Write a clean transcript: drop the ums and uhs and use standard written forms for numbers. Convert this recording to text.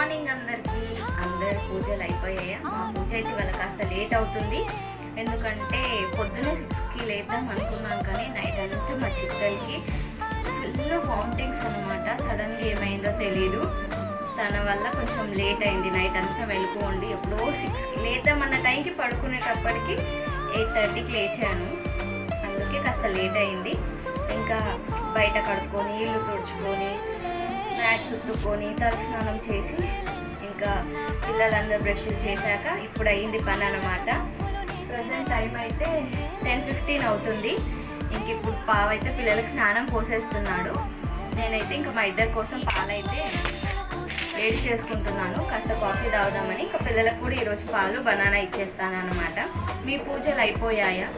Morning అందరికీ. అందరి పూజలు అయిపోయాయా? మా పూజ అయితే ఇవాళ కాస్త లేట్ అవుతుంది. ఎందుకంటే పొద్దున్నే 6కి లేద్దాం అనుకున్నాను, కానీ నైట్ అంతా మా చిక్కలకి ఫుల్ వామిటింగ్స్ అనమాట. సడన్గా ఏమైందో తెలీదు, తన వల్ల కొంచెం లేట్ అయింది. నైట్ అంతా మెలుకోండి, ఎప్పుడో 6కి లేద్దామన్న టైంకి పడుకునేటప్పటికి 8:30కి లేచాను. అందుకే కాస్త లేట్ అయింది. ఇంకా బయట కడుక్కొని, ఇల్లు తుడుచుకొని, మ్యాట్ చుట్టుకొని, తలస్నానం చేసి, ఇంకా పిల్లలందరూ బ్రష్ చేశాక ఇప్పుడు అయ్యింది పని అనమాట. ప్రజెంట్ టైం అయితే 10:15 అవుతుంది. ఇంక ఇప్పుడు పావైతే పిల్లలకి స్నానం పోసేస్తున్నాడు. నేనైతే ఇంకా మా ఇద్దరి కోసం పాలైతే వేడి చేసుకుంటున్నాను, కాస్త కాఫీ తాగుదామని. ఇంకా పిల్లలకు కూడా ఈరోజు పాలు బనానా ఇచ్చేస్తాను అనమాట. మీ పూజలు అయిపోయాయా?